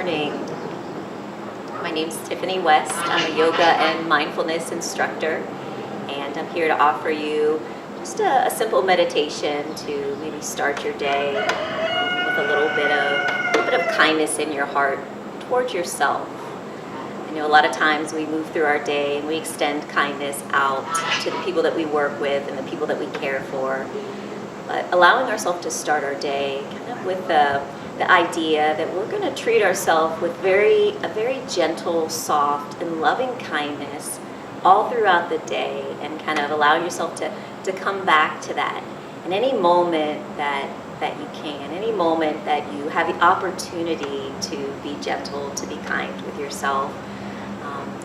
morning. My name's Tiffany West. I'm a yoga and mindfulness instructor, and I'm here to offer you just a simple meditation to maybe start your day with a little bit of kindness in your heart towards yourself. I know a lot of times we move through our day and we extend kindness out to the people that we work with and the people that we care for. But allowing ourselves to start our day kind of with the idea that we're going to treat ourselves with a very gentle, soft, and loving kindness all throughout the day, and kind of allow yourself to come back to that. In any moment that you can, any moment that you have the opportunity to be gentle, to be kind with yourself,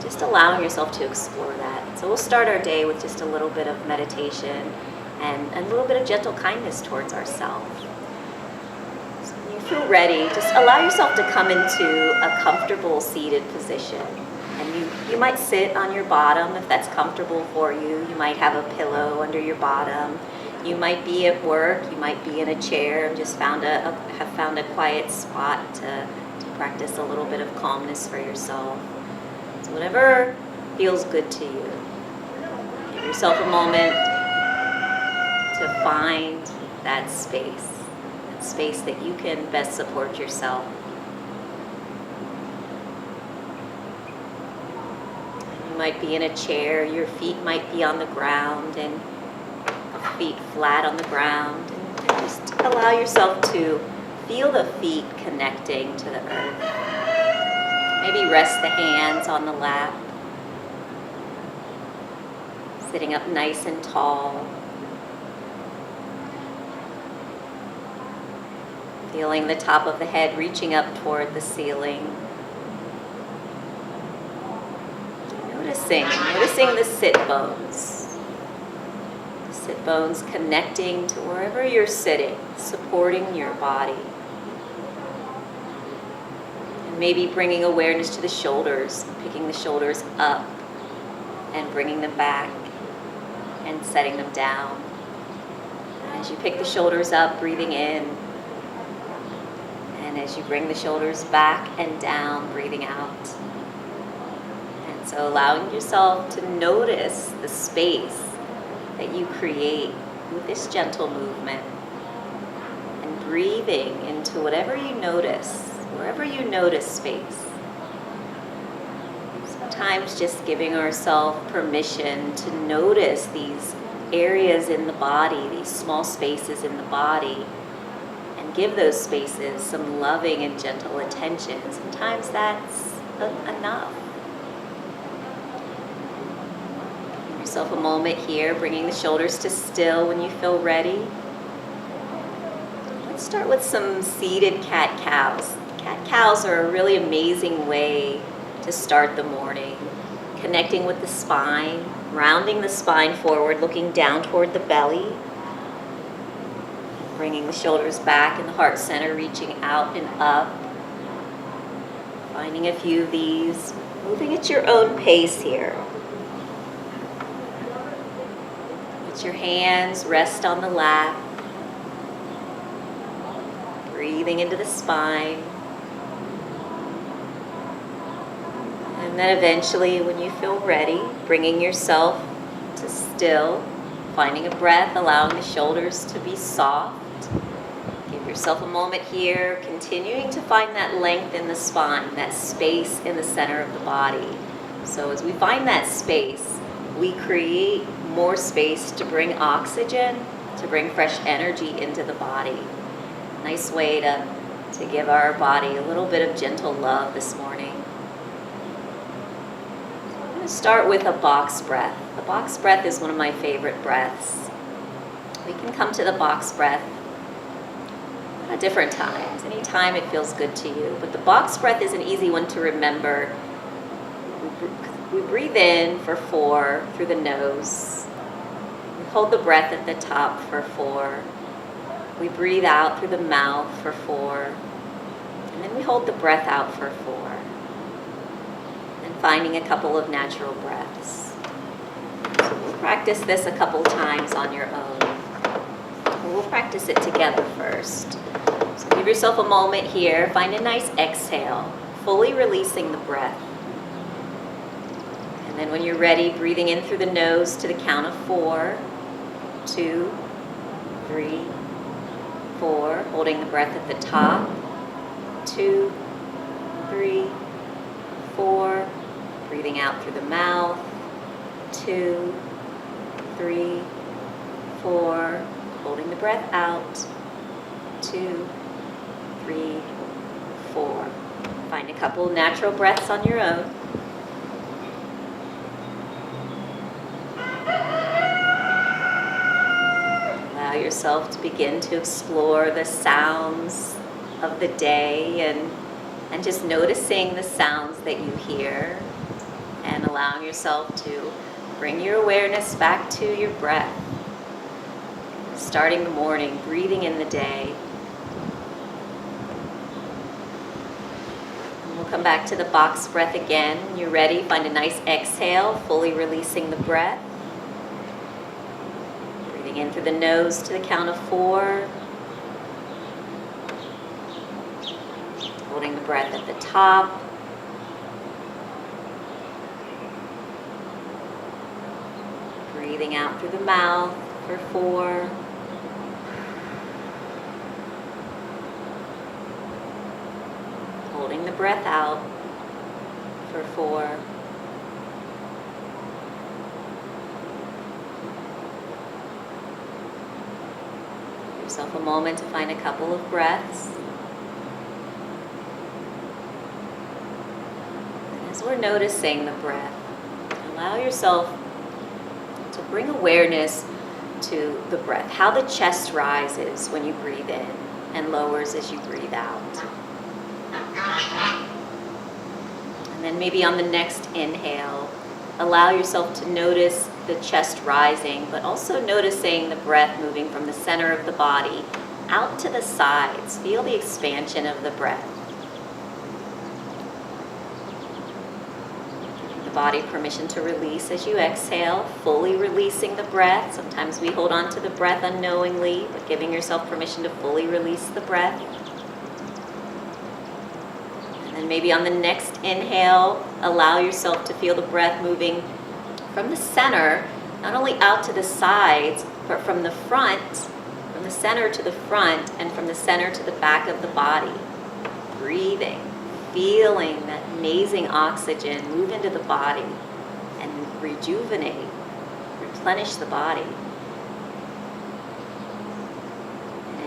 just allowing yourself to explore that. So we'll start our day with just a little bit of meditation and a little bit of gentle kindness towards ourselves. So when you feel ready, just allow yourself to come into a comfortable seated position. And you might sit on your bottom if that's comfortable for you. You might have a pillow under your bottom. You might be at work. You might be in a chair and just have found a quiet spot to practice a little bit of calmness for yourself. So whatever feels good to you. Give yourself a moment to find that space that you can best support yourself. You might be in a chair, your feet might be on the ground, and feet flat on the ground, and just allow yourself to feel the feet connecting to the earth. Maybe rest the hands on the lap, sitting up nice and tall. Feeling the top of the head reaching up toward the ceiling. Noticing the sit bones. The sit bones connecting to wherever you're sitting, supporting your body. And maybe bringing awareness to the shoulders, picking the shoulders up and bringing them back and setting them down. As you pick the shoulders up, breathing in. And as you bring the shoulders back and down, breathing out. And so allowing yourself to notice the space that you create with this gentle movement. And breathing into whatever you notice, wherever you notice space. Sometimes just giving ourselves permission to notice these areas in the body, these small spaces in the body, and give those spaces some loving and gentle attention. Sometimes that's enough. Give yourself a moment here, bringing the shoulders to still when you feel ready. Let's start with some seated cat-cows. Cat-cows are a really amazing way to start the morning. Connecting with the spine, rounding the spine forward, looking down toward the belly. Bringing the shoulders back and the heart center reaching out and up. Finding a few of these, moving at your own pace here. Let your hands rest on the lap. Breathing into the spine. And then eventually, when you feel ready, bringing yourself to still, finding a breath, allowing the shoulders to be soft. Give yourself a moment here, continuing to find that length in the spine, that space in the center of the body. So as we find that space, we create more space to bring oxygen, to bring fresh energy into the body. Nice way to give our body a little bit of gentle love this morning. I'm going to start with a box breath. The box breath is one of my favorite breaths. We can come to the box breath at different times. Anytime it feels good to you. But the box breath is an easy one to remember. We breathe in for 4 through the nose. We hold the breath at the top for 4. We breathe out through the mouth for 4. And then we hold the breath out for 4. And finding a couple of natural breaths. So we'll practice this a couple times on your own. We'll practice it together first. So give yourself a moment here. Find a nice exhale. fully releasing the breath. And then when you're ready, breathing in through the nose to the count of 4, 2, 3, 4. Holding the breath at the top. 2, 3, 4. Breathing out through the mouth. 2, 3, 4. Holding the breath out. 2, 3, 4. Find a couple natural breaths on your own. Allow yourself to begin to explore the sounds of the day and just noticing the sounds that you hear, and allowing yourself to bring your awareness back to your breath. Starting the morning, breathing in the day. And we'll come back to the box breath again. When you're ready, find a nice exhale, fully releasing the breath. Breathing in through the nose to the count of 4. Holding the breath at the top. Breathing out through the mouth for 4. Holding the breath out for 4. Give yourself a moment to find a couple of breaths. And as we're noticing the breath, allow yourself to bring awareness to the breath, how the chest rises when you breathe in and lowers as you breathe out. And then maybe on the next inhale, allow yourself to notice the chest rising, but also noticing the breath moving from the center of the body out to the sides. Feel the expansion of the breath. Give the body permission to release as you exhale, fully releasing the breath. Sometimes we hold on to the breath unknowingly, but giving yourself permission to fully release the breath. And maybe on the next inhale, allow yourself to feel the breath moving from the center, not only out to the sides, but from the front, from the center to the front, and from the center to the back of the body. Breathing, feeling that amazing oxygen move into the body and rejuvenate, replenish the body.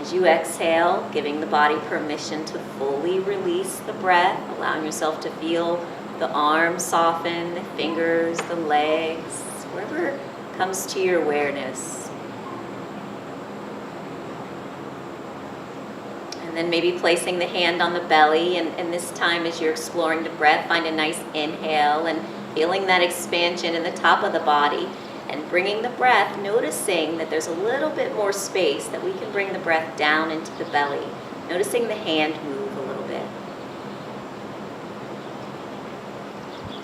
As you exhale, giving the body permission to fully release the breath, allowing yourself to feel the arms soften, the fingers, the legs, wherever comes to your awareness. And then maybe placing the hand on the belly, and this time as you're exploring the breath, find a nice inhale and feeling that expansion in the top of the body. And bringing the breath, noticing that there's a little bit more space, that we can bring the breath down into the belly. Noticing the hand move a little bit.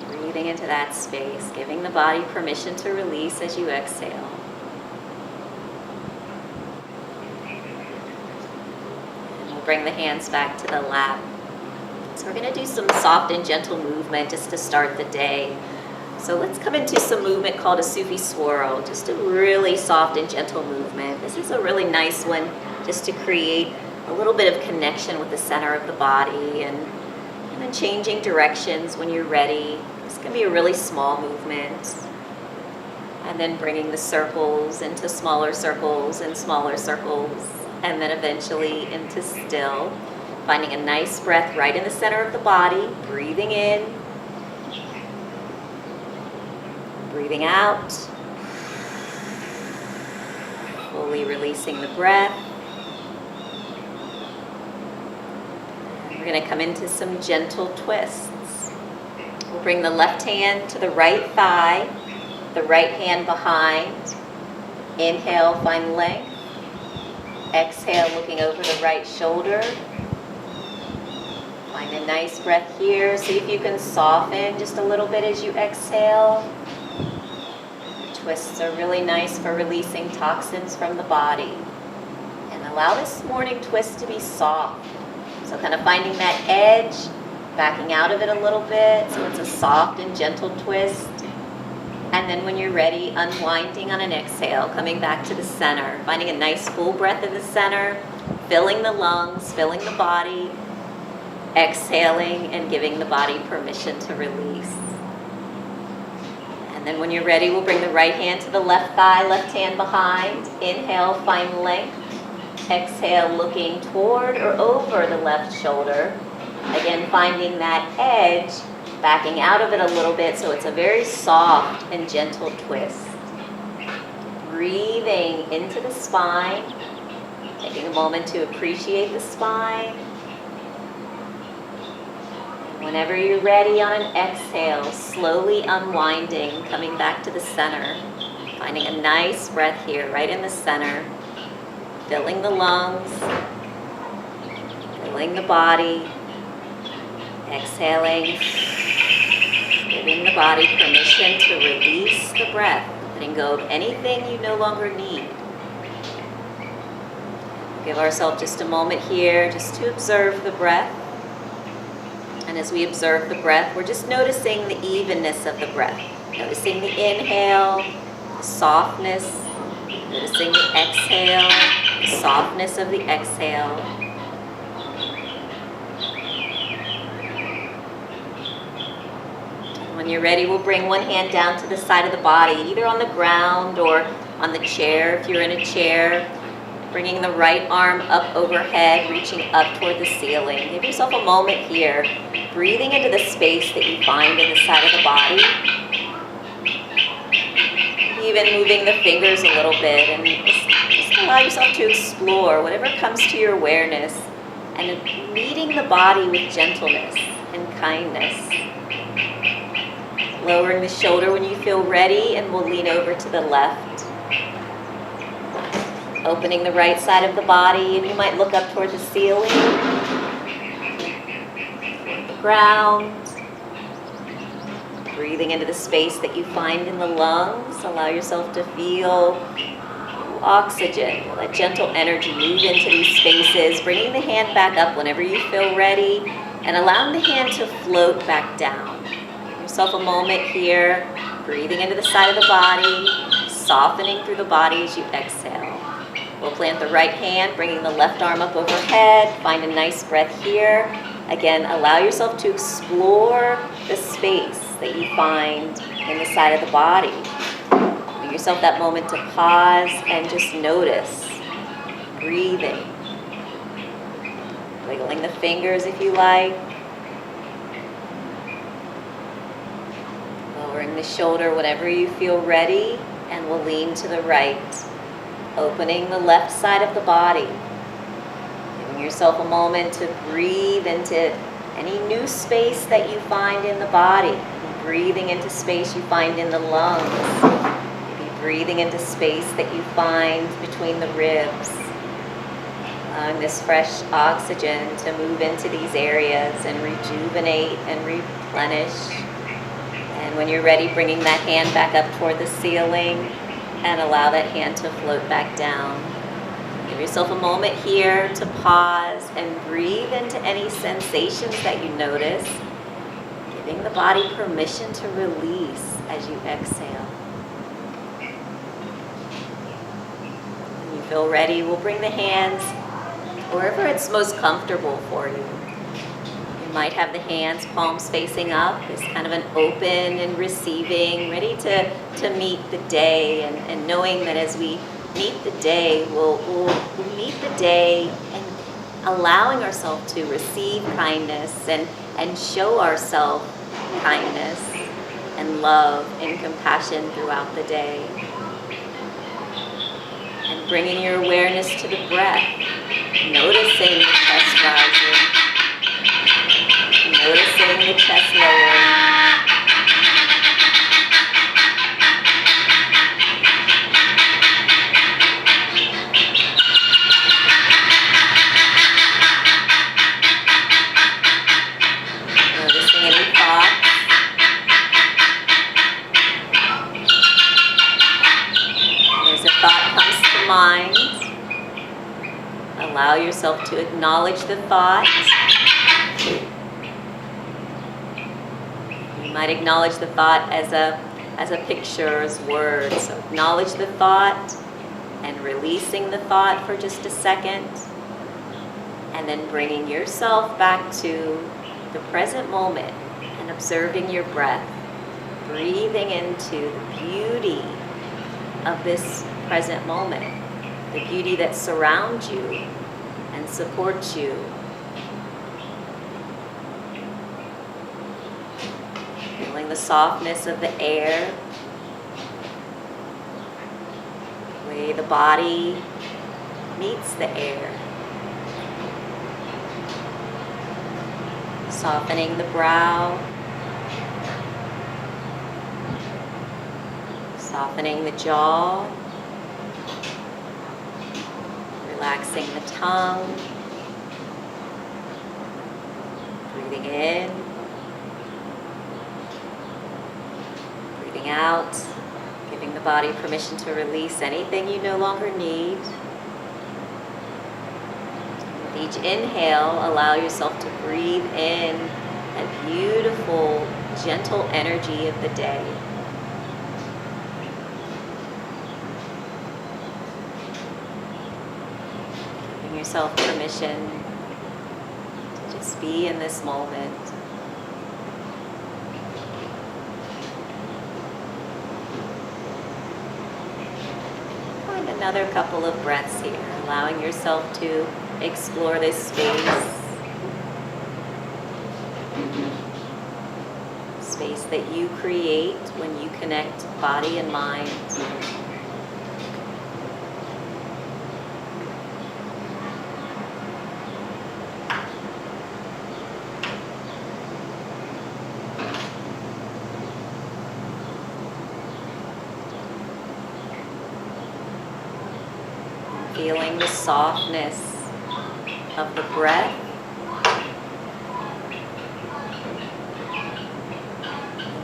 Breathing into that space, giving the body permission to release as you exhale. And we'll bring the hands back to the lap. So we're going to do some soft and gentle movement just to start the day. So let's come into some movement called a Sufi swirl, just a really soft and gentle movement. This is a really nice one just to create a little bit of connection with the center of the body, and then changing directions when you're ready. It's going to be a really small movement. And then bringing the circles into smaller circles and smaller circles, and then eventually into still. Finding a nice breath right in the center of the body, breathing in. Breathing out, fully releasing the breath. And we're going to come into some gentle twists. We'll bring the left hand to the right thigh, the right hand behind. Inhale, find length. Exhale, looking over the right shoulder. Find a nice breath here. See if you can soften just a little bit as you exhale. Twists are really nice for releasing toxins from the body. And allow this morning twist to be soft. So kind of finding that edge backing out of it a little bit so it's a soft and gentle twist. And then when you're ready, unwinding on an exhale, coming back to the center, finding a nice full breath in the center, filling the lungs, filling the body, exhaling and giving the body permission to release. And then when you're ready, we'll bring the right hand to the left thigh, left hand behind. Inhale, find length. Exhale, looking toward or over the left shoulder. Again, finding that edge, backing out of it a little bit so it's a very soft and gentle twist. Breathing into the spine, taking a moment to appreciate the spine. Whenever you're ready on an exhale, slowly unwinding, coming back to the center, finding a nice breath here, right in the center, filling the lungs, filling the body, exhaling, giving the body permission to release the breath, letting go of anything you no longer need. Give ourselves just a moment here just to observe the breath. And as we observe the breath, we're just noticing the evenness of the breath. Noticing the inhale, the softness. Noticing the exhale, the softness of the exhale. When you're ready, we'll bring one hand down to the side of the body, either on the ground or on the chair if you're in a chair. Bringing the right arm up overhead, reaching up toward the ceiling. Give yourself a moment here, breathing into the space that you find in the side of the body. Even moving the fingers a little bit, and just allow yourself to explore whatever comes to your awareness, and meeting the body with gentleness and kindness. Lowering the shoulder when you feel ready, and we'll lean over to the left. Opening the right side of the body, and you might look up toward the ceiling, toward the ground. Breathing into the space that you find in the lungs. Allow yourself to feel oxygen, that gentle energy move into these spaces, bringing the hand back up whenever you feel ready, and allowing the hand to float back down. Give yourself a moment here, breathing into the side of the body, softening through the body as you exhale. We'll plant the right hand, bringing the left arm up overhead. Find a nice breath here. Again, allow yourself to explore the space that you find in the side of the body. Give yourself that moment to pause and just notice. Breathing. Wiggling the fingers if you like. Lowering the shoulder whenever you feel ready, and we'll lean to the right. Opening the left side of the body. Giving yourself a moment to breathe into any new space that you find in the body. Breathing into space you find in the lungs. Maybe breathing into space that you find between the ribs. Allowing this fresh oxygen to move into these areas and rejuvenate and replenish. And when you're ready, bringing that hand back up toward the ceiling, and allow that hand to float back down. Give yourself a moment here to pause and breathe into any sensations that you notice, giving the body permission to release as you exhale. When you feel ready, we'll bring the hands wherever it's most comfortable for you. You might have the hands, palms facing up, as kind of an open and receiving, ready to meet the day, and knowing that as we meet the day, we'll meet the day and allowing ourselves to receive kindness and show ourselves kindness and love and compassion throughout the day. And bringing your awareness to the breath, noticing the chest rising. Noticing the chest lowering. Noticing any thoughts. And as a thought comes to mind, allow yourself to acknowledge the thought. might acknowledge the thought as a picture, as words. So acknowledge the thought and releasing the thought for just a second. And then bringing yourself back to the present moment and observing your breath. Breathing into the beauty of this present moment. The beauty that surrounds you and supports you. Feeling the softness of the air, the way the body meets the air. Softening the brow, softening the jaw, relaxing the tongue, breathing in, breathing out, giving the body permission to release anything you no longer need. With each inhale, allow yourself to breathe in that beautiful, gentle energy of the day. Giving yourself permission to just be in this moment. Find another couple of breaths here, allowing yourself to explore this space. Space that you create when you connect body and mind. Feeling the softness of the breath.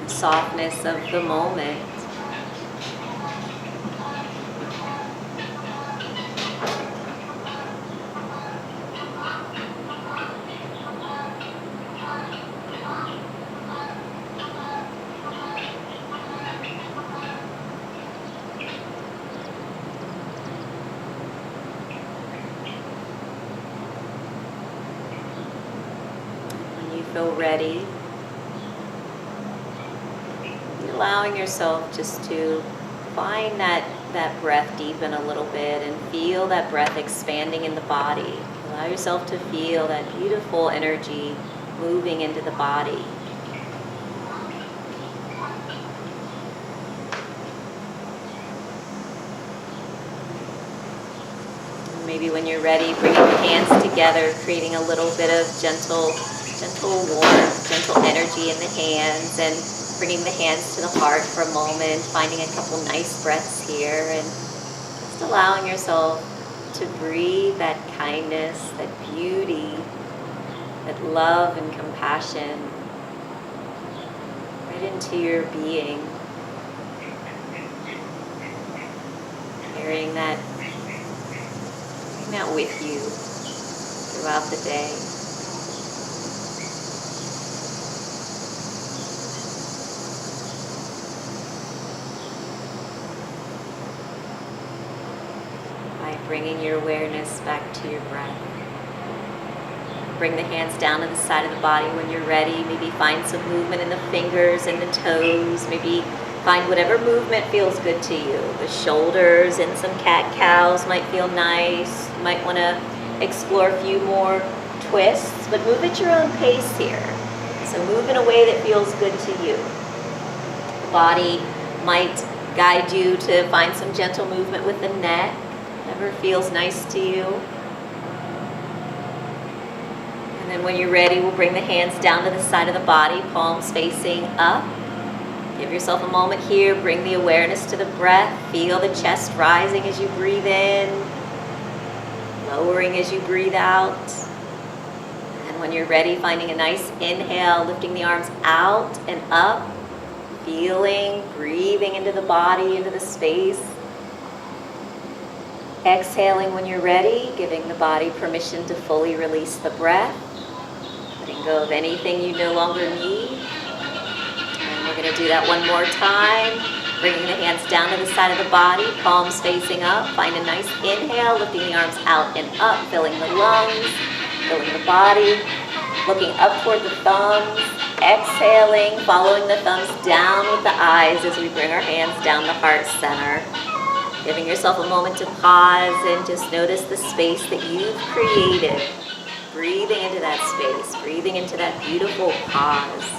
The softness of the moment. Feel ready. Allowing yourself just to find that breath deepen a little bit and feel that breath expanding in the body. Allow yourself to feel that beautiful energy moving into the body. Maybe when you're ready, bringing your hands together, creating a little bit of gentle warmth, gentle energy in the hands, and bringing the hands to the heart for a moment, finding a couple nice breaths here, and just allowing yourself to breathe that kindness, that beauty, that love and compassion right into your being. Carrying that with you throughout the day. Bringing your awareness back to your breath. Bring the hands down to the side of the body when you're ready. Maybe find some movement in the fingers and the toes. Maybe find whatever movement feels good to you. The shoulders and some cat-cows might feel nice. You might want to explore a few more twists, but move at your own pace here. So move in a way that feels good to you. The body might guide you to find some gentle movement with the neck. Whatever feels nice to you. And then when you're ready, we'll bring the hands down to the side of the body, palms facing up. Give yourself a moment here. Bring the awareness to the breath. Feel the chest rising as you breathe in, lowering as you breathe out. And when you're ready, finding a nice inhale, lifting the arms out and up, feeling, breathing into the body, into the space. Exhaling when you're ready, giving the body permission to fully release the breath, letting go of anything you no longer need. we're going to do that one more time. Bringing the hands down to the side of the body, palms facing up. Find a nice inhale, lifting the arms out and up, filling the lungs, filling the body. Looking up toward the thumbs, exhaling, following the thumbs down with the eyes as we bring our hands down the heart center. Giving yourself a moment to pause and just notice the space that you've created. Breathing into that space, breathing into that beautiful pause.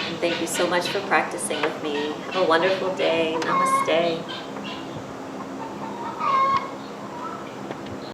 And thank you so much for practicing with me. Have a wonderful day. Namaste.